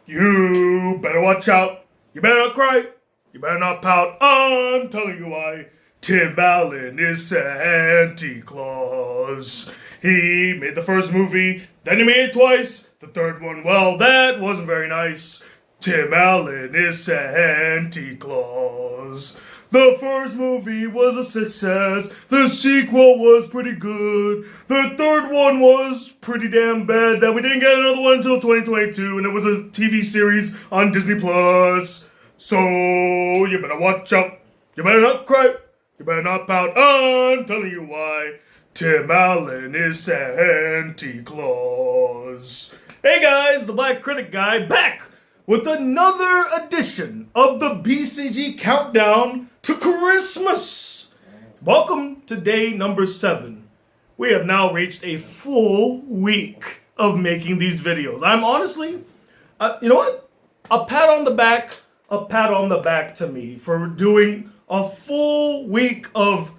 You better watch out. You better not cry. You better not pout. I'm telling you why. Tim Allen is Santa Claus. He made the first movie, then he made it twice. The third one, well, that wasn't very nice. Tim Allen is Santa Claus. The first movie was a success. The sequel was pretty good. The third one was pretty damn bad that we didn't get another one until 2022, and it was a TV series on Disney Plus. So you better watch out. You better not cry. You better not pout. I'm telling you why. Tim Allen is Santa Claus. Hey guys, the Black Critic Guy back with another edition of the BCG Countdown to Christmas. Welcome to day number 7. We have now reached a full week of making these videos. I'm honestly, you know what? A pat on the back to me for doing a full week of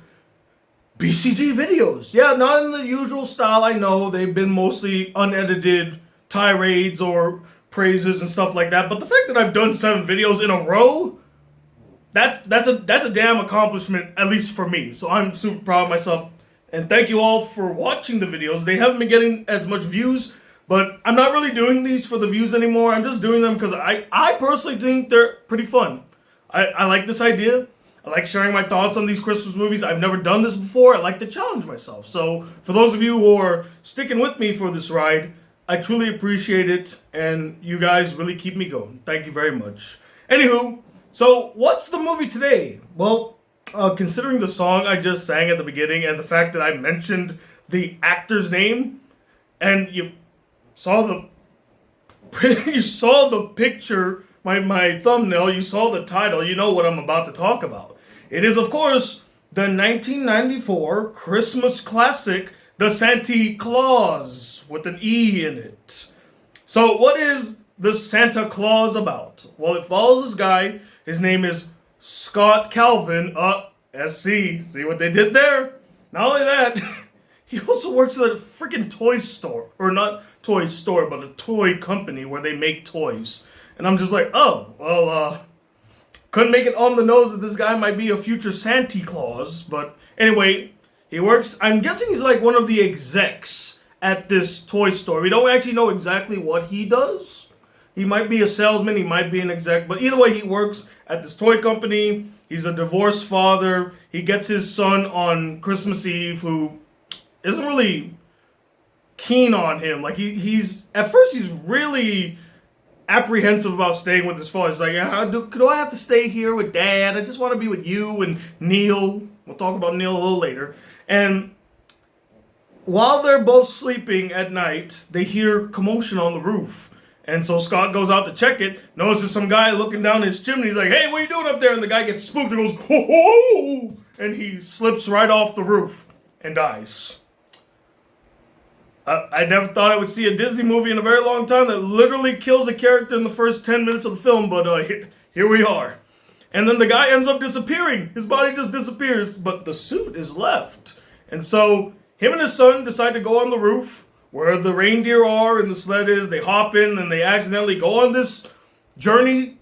BCG videos. Yeah, not in the usual style. I know they've been mostly unedited tirades or praises and stuff like that. But the fact that I've done 7 videos in a row, that's a damn accomplishment, at least for me. So I'm super proud of myself. And thank you all for watching the videos. They haven't been getting as much views, but I'm not really doing these for the views anymore. I'm just doing them because I personally think they're pretty fun. I like this idea. I like sharing my thoughts on these Christmas movies. I've never done this before. I like to challenge myself. So for those of you who are sticking with me for this ride, I truly appreciate it. And you guys really keep me going. Thank you very much. Anywho, so what's the movie today? Well, considering the song I just sang at the beginning and the fact that I mentioned the actor's name, and you saw the picture, my thumbnail, you saw the title, you know what I'm about to talk about. It is, of course, the 1994 Christmas classic, The Santa Claus, with an E in it. So what is the Santa Claus about? Well, it follows this guy. His name is Scott Calvin, SC. See what they did there? Not only that, he also works at a freaking toy store. Or not toy store, but a toy company where they make toys. And I'm just like, oh, well, couldn't make it on the nose that this guy might be a future Santa Claus. But anyway, he works, I'm guessing he's like one of the execs at this toy store. We don't actually know exactly what he does. He might be a salesman, he might be an exec, but either way, he works at this toy company. He's a divorced father. He gets his son on Christmas Eve, who isn't really keen on him. Like, he's at first, he's really apprehensive about staying with his father. He's like, do I have to stay here with Dad? I just want to be with you and Neil. We'll talk about Neil a little later. And while they're both sleeping at night, they hear commotion on the roof. And so Scott goes out to check it, notices some guy looking down his chimney. He's like, hey, what are you doing up there? And the guy gets spooked and goes, ho ho! And he slips right off the roof and dies. I never thought I would see a Disney movie in a very long time that literally kills a character in the first 10 minutes of the film, but here we are. And then the guy ends up disappearing. His body just disappears, but the suit is left. And so him and his son decide to go on the roof where the reindeer are and the sled is. They hop in and they accidentally go on this journey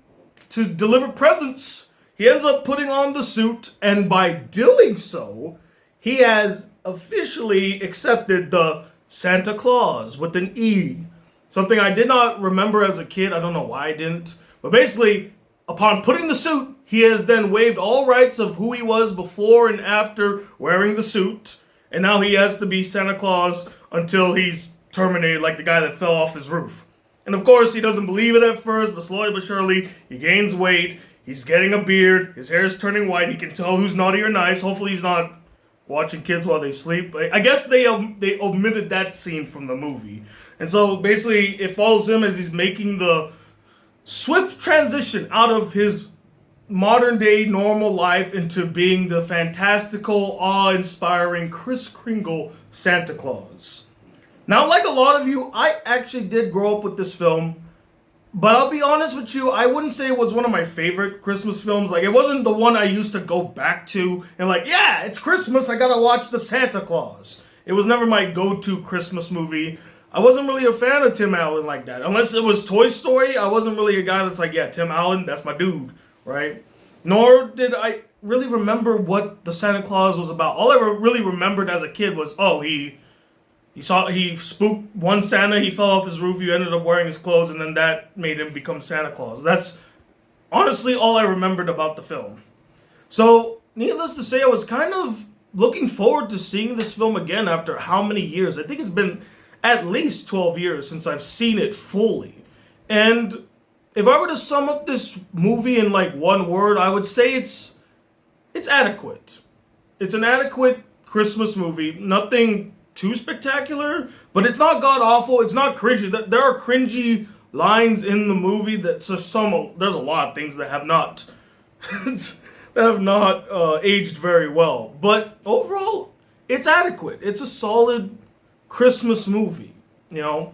to deliver presents. He ends up putting on the suit, and by doing so, he has officially accepted the Santa Claus with an E. Something I did not remember as a kid. I don't know why I didn't. But basically, upon putting the suit, he has then waived all rights of who he was before and after wearing the suit. And now he has to be Santa Claus until he's terminated, like the guy that fell off his roof. And of course, he doesn't believe it at first, but slowly but surely, he gains weight. He's getting a beard. His hair is turning white. He can tell who's naughty or nice. Hopefully he's not watching kids while they sleep. I guess they omitted that scene from the movie. And so basically it follows him as he's making the swift transition out of his modern day normal life into being the fantastical, awe-inspiring Kris Kringle Santa Claus. Now, like a lot of you, I actually did grow up with this film. But I'll be honest with you, I wouldn't say it was one of my favorite Christmas films. Like, it wasn't the one I used to go back to and like, yeah, it's Christmas, I gotta watch the Santa Claus. It was never my go-to Christmas movie. I wasn't really a fan of Tim Allen like that. Unless it was Toy Story, I wasn't really a guy that's like, yeah, Tim Allen, that's my dude, right? Nor did I really remember what the Santa Claus was about. All I really remembered as a kid was, oh, he spooked one Santa, he fell off his roof, he ended up wearing his clothes, and then that made him become Santa Claus. That's honestly all I remembered about the film. So, needless to say, I was kind of looking forward to seeing this film again after how many years? I think it's been at least 12 years since I've seen it fully. And if I were to sum up this movie in like one word, I would say it's adequate. It's an adequate Christmas movie. Nothing too spectacular, but it's not god-awful. It's not cringy. There are cringy lines in the movie there's a lot of things that have not aged very well. But overall, it's adequate. It's a solid Christmas movie, you know.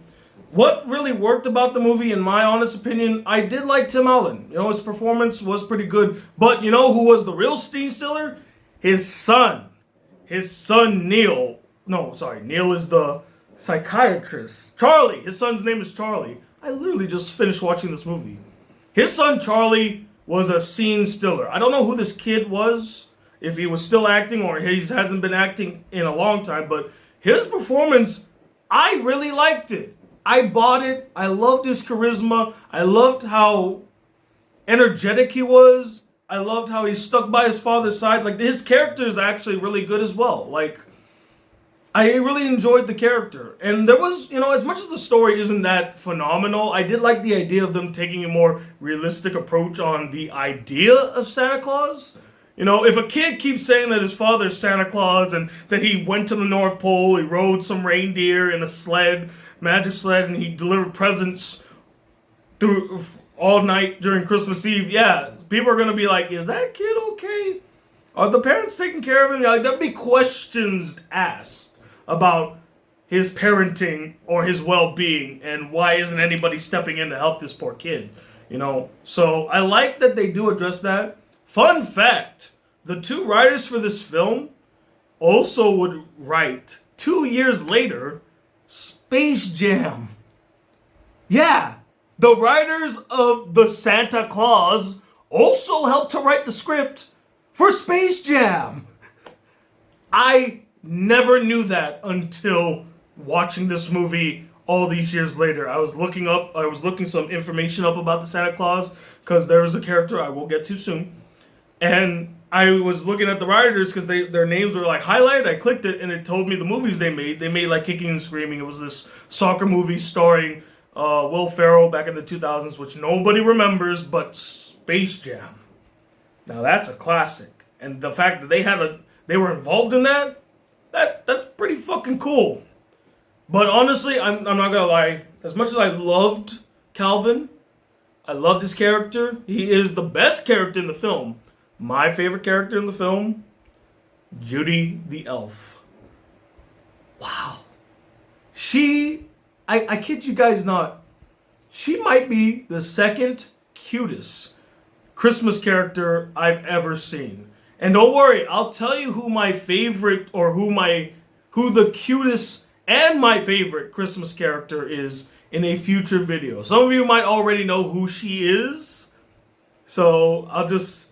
What really worked about the movie, in my honest opinion, I did like Tim Allen. You know, his performance was pretty good. But you know who was the real scene stealer? His son. His son, Neil. No, sorry. Neil is the psychiatrist. Charlie. His son's name is Charlie. I literally just finished watching this movie. His son, Charlie, was a scene stealer. I don't know who this kid was, if he was still acting or he hasn't been acting in a long time, but his performance, I really liked it. I bought it. I loved his charisma. I loved how energetic he was. I loved how he stuck by his father's side. Like, his character is actually really good as well. Like, I really enjoyed the character. And there was, you know, as much as the story isn't that phenomenal, I did like the idea of them taking a more realistic approach on the idea of Santa Claus. You know, if a kid keeps saying that his father's Santa Claus and that he went to the North Pole, he rode some reindeer in a sled, magic sled, and he delivered presents through all night during Christmas Eve, yeah, people are going to be like, is that kid okay? Are the parents taking care of him? Like, there'll be questions asked about his parenting or his well-being, and why isn't anybody stepping in to help this poor kid, you know? So I like that they do address that. Fun fact, the two writers for this film also would write, 2 years later, Space Jam. Yeah, the writers of The Santa Claus also helped to write the script for Space Jam. I never knew that until watching this movie all these years later. I was looking some information up about the Santa Claus, because there was a character I will get to soon. And I was looking at the writers because their names were like highlighted. I clicked it and it told me the movies they made. They made like Kicking and Screaming. It was this soccer movie starring Will Ferrell back in the 2000s, which nobody remembers, but Space Jam. Now that's a classic. And the fact that they were involved in that's pretty fucking cool. But honestly, I'm not gonna lie. As much as I loved Calvin, I loved his character. He is the best character in the film. My favorite character in the film, Judy the Elf. Wow. I kid you guys not, she might be the second cutest Christmas character I've ever seen. And don't worry, I'll tell you who my favorite, or who the cutest and my favorite Christmas character is in a future video. Some of you might already know who she is. So I'll just,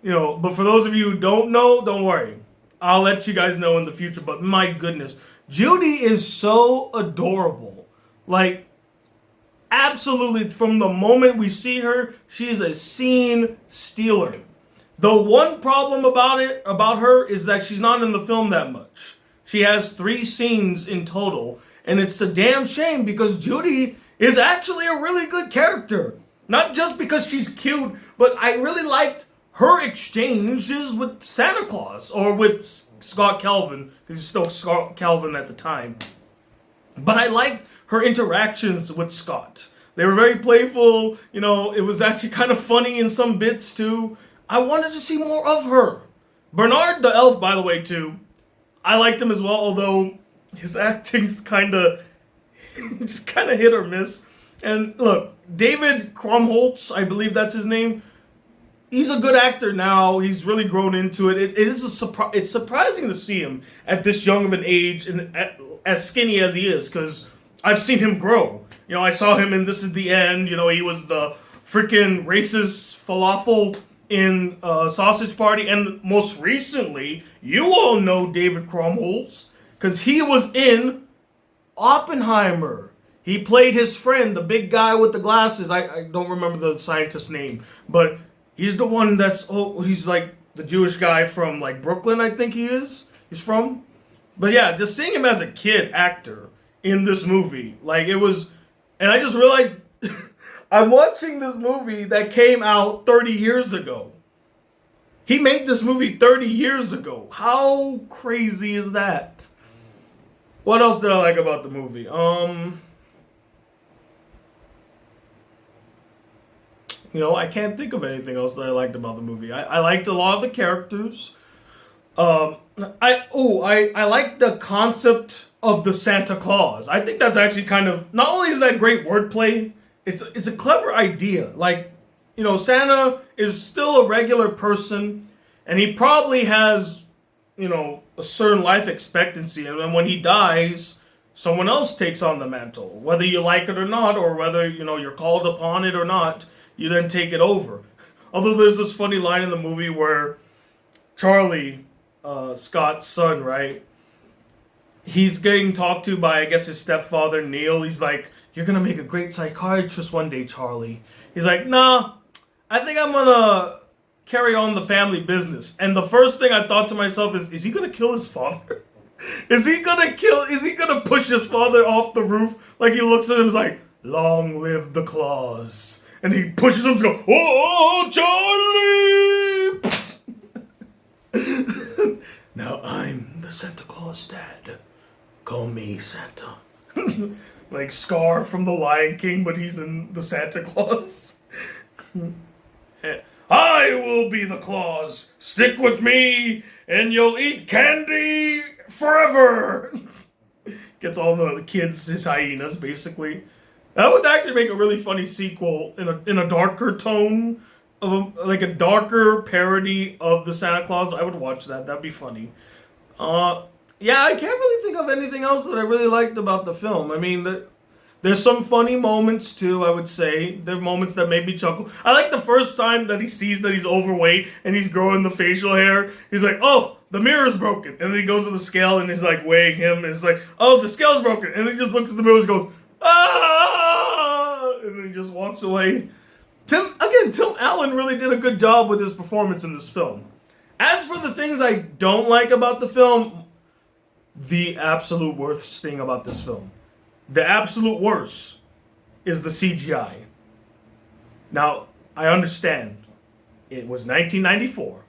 but for those of you who don't know, don't worry. I'll let you guys know in the future. But my goodness, Judy is so adorable. Like, absolutely, from the moment we see her, she's a scene stealer. The one problem about her is that she's not in the film that much. She has 3 scenes in total, and it's a damn shame because Judy is actually a really good character. Not just because she's cute, but I really liked her exchanges with Santa Claus, or with Scott Calvin, because he's still Scott Calvin at the time. But I liked her interactions with Scott. They were very playful, it was actually kind of funny in some bits too. I wanted to see more of her. Bernard the Elf, by the way, too. I liked him as well, although his acting's just kind of hit or miss. And look, David Krumholtz, I believe that's his name. He's a good actor now. He's really grown into it. It's surprising to see him at this young of an age and as skinny as he is, because I've seen him grow. You know, I saw him in This Is the End. You know, he was the freaking racist falafel in Sausage Party. And most recently, you all know David Krumholtz, because he was in Oppenheimer. He played his friend, the big guy with the glasses. I don't remember the scientist's name, but he's the one that's, he's like the Jewish guy from like Brooklyn, I think he's from. But yeah, just seeing him as a kid actor in this movie, like it was, and I just realized I'm watching this movie that came out 30 years ago. He made this movie 30 years ago. How crazy is that? What else did I like about the movie? You know, I can't think of anything else that I liked about the movie. I liked a lot of the characters. I like the concept of the Santa Claus. I think that's actually kind of, not only is that great wordplay, it's a clever idea. Like, you know, Santa is still a regular person, and he probably has, you know, a certain life expectancy, and then when he dies, someone else takes on the mantle, whether you like it or not, or whether, you know, you're called upon it or not. You then take it over. Although there's this funny line in the movie where Charlie, Scott's son, right? He's getting talked to by, I guess, his stepfather, Neil. He's like, "You're going to make a great psychiatrist one day, Charlie." He's like, "Nah, I think I'm going to carry on the family business." And the first thing I thought to myself is he going to kill his father? Is he going to push his father off the roof? Like, he looks at him and is like, "Long live the claws." And he pushes him to go, "Oh, Charlie!" "Now I'm the Santa Claus dad. Call me Santa." Like Scar from The Lion King, but he's in the Santa Claus. "I will be the Claus. Stick with me, and you'll eat candy forever." Gets all the kids, his hyenas, basically. That would actually make a really funny sequel in a darker tone, like a darker parody of the Santa Claus. I would watch that. That'd be funny. Yeah, I can't really think of anything else that I really liked about the film. I mean, there's some funny moments too, I would say. There are moments that made me chuckle. I like the first time that he sees that he's overweight and he's growing the facial hair. He's like, "Oh, the mirror's broken." And then he goes to the scale and he's like weighing him. And it's like, "Oh, the scale's broken." And then he just looks at the mirror and goes, "Ah!" And then he just walks away. Tim Allen really did a good job with his performance in this film. As for the things I don't like about the film, the absolute worst thing about this film, the absolute worst, is the CGI. Now, I understand. It was 1994.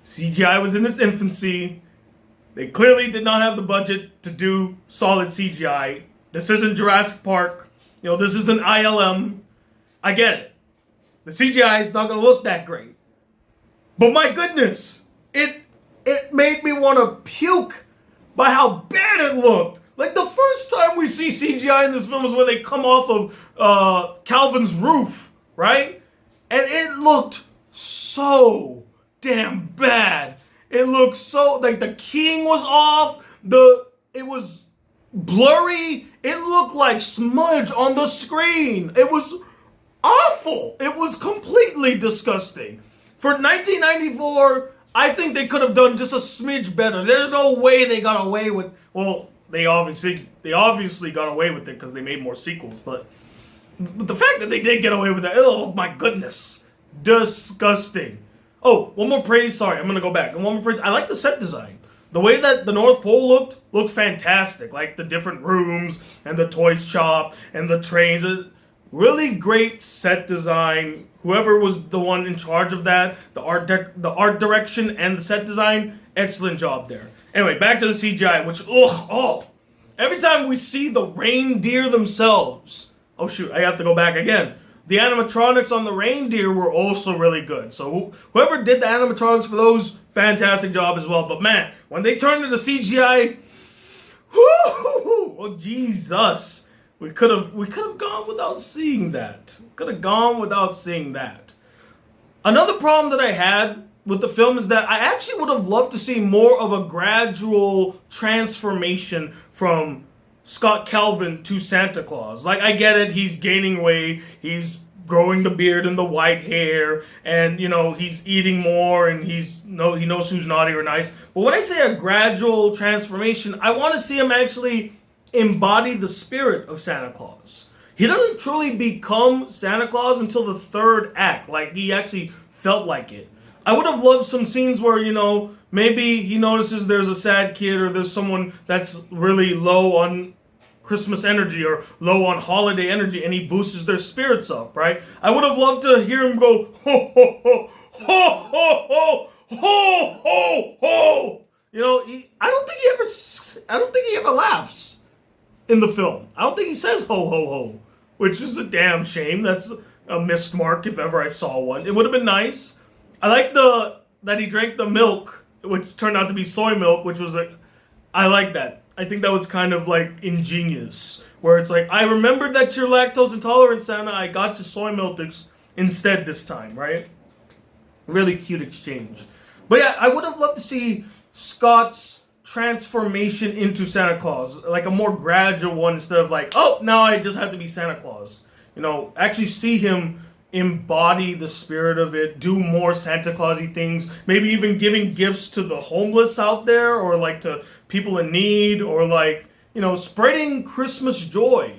CGI was in its infancy. They clearly did not have the budget to do solid CGI. This isn't Jurassic Park. You know, this isn't ILM. I get it. The CGI is not going to look that great. But my goodness, it made me want to puke by how bad it looked. Like, the first time we see CGI in this film is when they come off of Calvin's roof, right? And it looked so damn bad. It looked so, like, the keying was off. It was blurry. It looked like smudge on the screen. It was awful. It was completely disgusting. For 1994, I think they could have done just a smidge better. There's no way they got away with, well, they obviously got away with it because they made more sequels, but the fact that they did get away with it, oh my goodness, disgusting. Oh, one more praise, sorry, I'm gonna go back. And one more praise, I like the set design. The way that the North Pole looked fantastic. Like the different rooms and the toy shop and the trains. Really great set design. Whoever was the one in charge of that, the art direction and the set design, excellent job there. Anyway, back to the CGI, which, every time we see the reindeer themselves, oh shoot, I have to go back again. The animatronics on the reindeer were also really good. So whoever did the animatronics for those, fantastic job as well. But man, when they turned into CGI, oh Jesus, we could have gone without seeing that. Another problem that I had with the film is that I actually would have loved to see more of a gradual transformation from Scott Calvin to Santa Claus. Like, I get it, he's gaining weight, he's growing the beard and the white hair, and he's eating more, and he knows who's naughty or nice. But when I say a gradual transformation, I want to see him actually embody the spirit of Santa Claus. He doesn't truly become Santa Claus until the third act. Like, he actually felt like it. I would have loved some scenes where, maybe he notices there's a sad kid, or there's someone that's really low on Christmas energy or low on holiday energy, and he boosts their spirits up, right? I would have loved to hear him go, ho, ho, ho, ho, ho, ho, ho, ho, ho. I don't think he ever laughs in the film. I don't think he says ho, ho, ho, which is a damn shame. That's a missed mark if ever I saw one. It would have been nice. I like that he drank the milk, which turned out to be soy milk, which was I like that. I think that was kind of like ingenious, where it's like, I remembered that you're lactose intolerant, Santa. I got you soy milk instead this time, right? Really cute exchange. But yeah, I would have loved to see Scott's transformation into Santa Claus, like a more gradual one, instead of like, oh, now I just have to be Santa Claus. Actually see him embody the spirit of it, do more Santa Claus-y things, maybe even giving gifts to the homeless out there, or like to people in need, or like, spreading Christmas joy,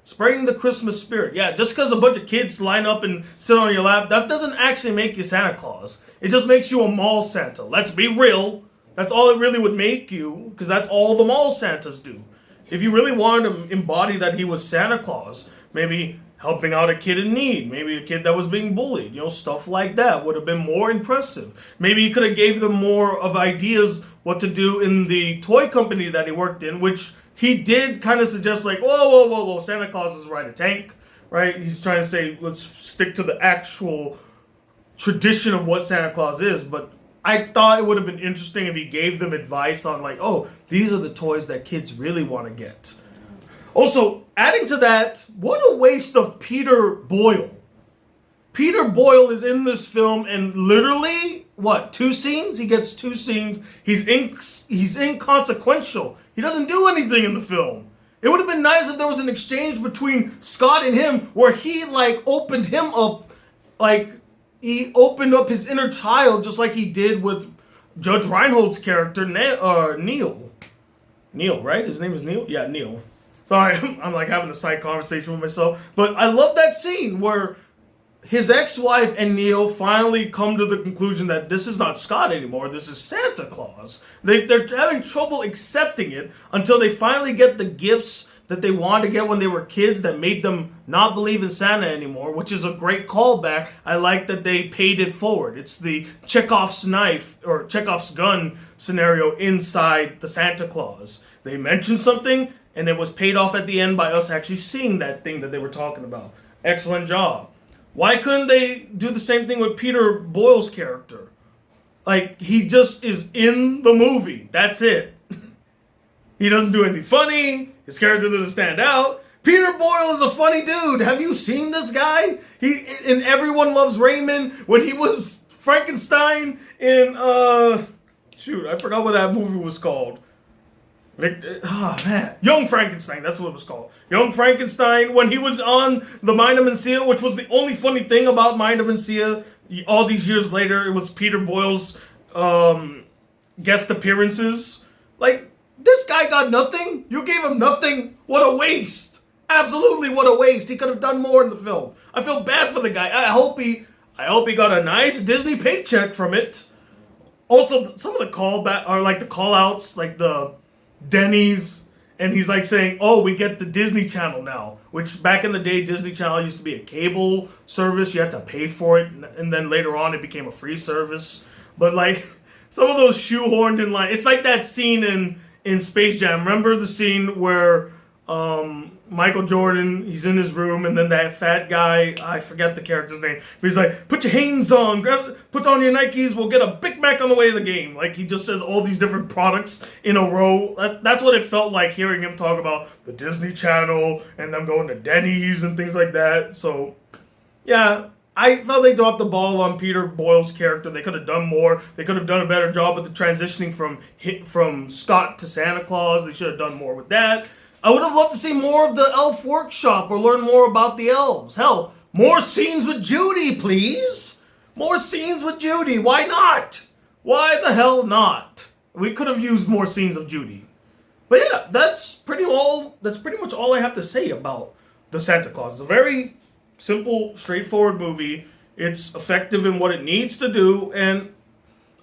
spreading the Christmas spirit. Yeah, just because a bunch of kids line up and sit on your lap, that doesn't actually make you Santa Claus. It just makes you a mall Santa. Let's be real. That's all it really would make you, because that's all the mall Santas do. If you really wanted to embody that he was Santa Claus, maybe helping out a kid in need, maybe a kid that was being bullied, stuff like that would have been more impressive. Maybe he could have gave them more of ideas what to do in the toy company that he worked in, which he did kind of suggest, like, whoa, Santa Claus doesn't ride a tank, right? He's trying to say, let's stick to the actual tradition of what Santa Claus is. But I thought it would have been interesting if he gave them advice on, like, oh, these are the toys that kids really want to get. Also, adding to that, what a waste of Peter Boyle. Peter Boyle is in this film, and literally, 2 scenes? He gets 2 scenes. He's inconsequential. He doesn't do anything in the film. It would have been nice if there was an exchange between Scott and him, where he, opened him up, he opened up his inner child, just like he did with Judge Reinhold's character, Neil. Neil, right? His name is Neil? Yeah, Neil. Sorry, I'm having a side conversation with myself. But I love that scene where his ex-wife and Neil finally come to the conclusion that this is not Scott anymore, this is Santa Claus. They're having trouble accepting it until they finally get the gifts that they wanted to get when they were kids that made them not believe in Santa anymore, which is a great callback. I like that they paid it forward. It's the Chekhov's knife or Chekhov's gun scenario inside the Santa Claus. They mentioned something, and it was paid off at the end by us actually seeing that thing that they were talking about. Excellent job. Why couldn't they do the same thing with Peter Boyle's character? He just is in the movie. That's it. He doesn't do anything funny. His character doesn't stand out. Peter Boyle is a funny dude. Have you seen this guy? He in Everyone Loves Raymond, when he was Frankenstein in I forgot what that movie was called. Young Frankenstein, that's what it was called. Young Frankenstein, when he was on the Mind of Mencia, which was the only funny thing about Mind of Mencia, all these years later, it was Peter Boyle's guest appearances. This guy got nothing? You gave him nothing? What a waste. Absolutely, what a waste. He could have done more in the film. I feel bad for the guy. I hope he got a nice Disney paycheck from it. Also, some of the callback are the call-outs, like the Denny's, and he's saying, oh, we get the Disney Channel now, which back in the day, Disney Channel used to be a cable service. You had to pay for it, and then later on it became a free service. But some of those shoehorned in line, it's like that scene in Space Jam. Remember the scene where Michael Jordan, he's in his room, and then that fat guy, I forget the character's name, but he's like, put your hands on, put on your Nikes, we'll get a Big Mac on the way to the game. He just says all these different products in a row. That's what it felt like hearing him talk about the Disney Channel and them going to Denny's and things like that. So, yeah, I felt they dropped the ball on Peter Boyle's character. They could have done more. They could have done a better job with the transitioning from Scott to Santa Claus. They should have done more with that. I would have loved to see more of the elf workshop or learn more about the elves. Hell, more scenes with Judy, please. More scenes with Judy. Why not? Why the hell not? We could have used more scenes of Judy. But yeah, that's pretty much all I have to say about the Santa Claus. It's a very simple, straightforward movie. It's effective in what it needs to do, and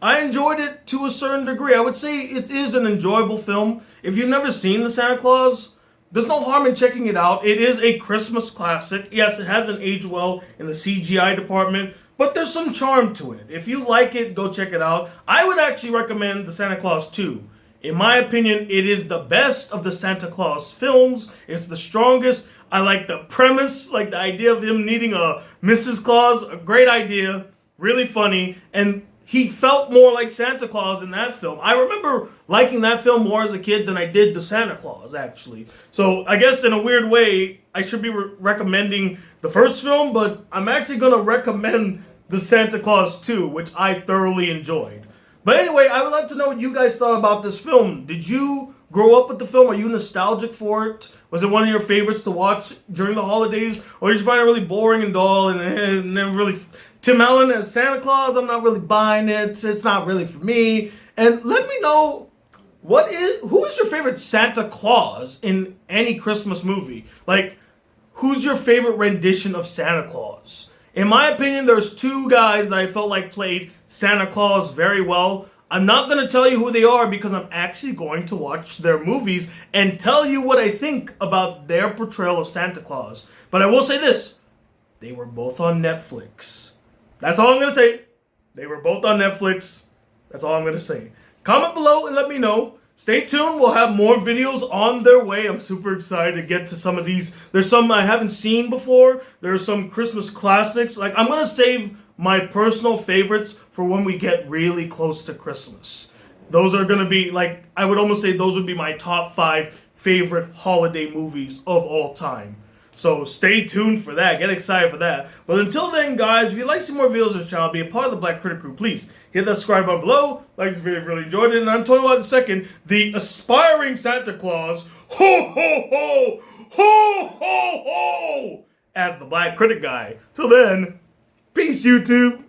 I enjoyed it to a certain degree. I would say it is an enjoyable film. If you've never seen the Santa Claus, there's no harm in checking it out. It is a Christmas classic. Yes, it hasn't aged well in the CGI department, but there's some charm to it. If you like it, go check it out. I would actually recommend the Santa Claus 2. In my opinion, it is the best of the Santa Claus films. It's the strongest. I like the premise, like the idea of him needing a Mrs. Claus. A great idea, really funny, and he felt more like Santa Claus in that film. I remember liking that film more as a kid than I did the Santa Claus, actually. So I guess in a weird way, I should be recommending the first film, but I'm actually going to recommend the Santa Claus 2, which I thoroughly enjoyed. But anyway, I would like to know what you guys thought about this film. Did you grow up with the film? Are you nostalgic for it? Was it one of your favorites to watch during the holidays? Or did you find it really boring and dull and then really... Tim Allen as Santa Claus, I'm not really buying it. It's not really for me. And let me know who is your favorite Santa Claus in any Christmas movie? Like, who's your favorite rendition of Santa Claus? In my opinion, there's two guys that I felt like played Santa Claus very well. I'm not going to tell you who they are because I'm actually going to watch their movies and tell you what I think about their portrayal of Santa Claus. But I will say this, they were both on Netflix. That's all I'm going to say. They were both on Netflix. That's all I'm going to say. Comment below and let me know. Stay tuned. We'll have more videos on their way. I'm super excited to get to some of these. There's some I haven't seen before. There's some Christmas classics. Like, I'm going to save my personal favorites for when we get really close to Christmas. Those are going to be, like, I would almost say those would be my top 5 favorite holiday movies of all time. So stay tuned for that. Get excited for that. But until then, guys, if you'd like to see more videos on this channel, be a part of the Black Critic Crew, please hit that subscribe button below. Like this video if you really enjoyed it. And I'm telling you what in a second, the aspiring Santa Claus, ho, ho, ho, ho, ho, ho, as the Black Critic Guy. Till then, peace, YouTube.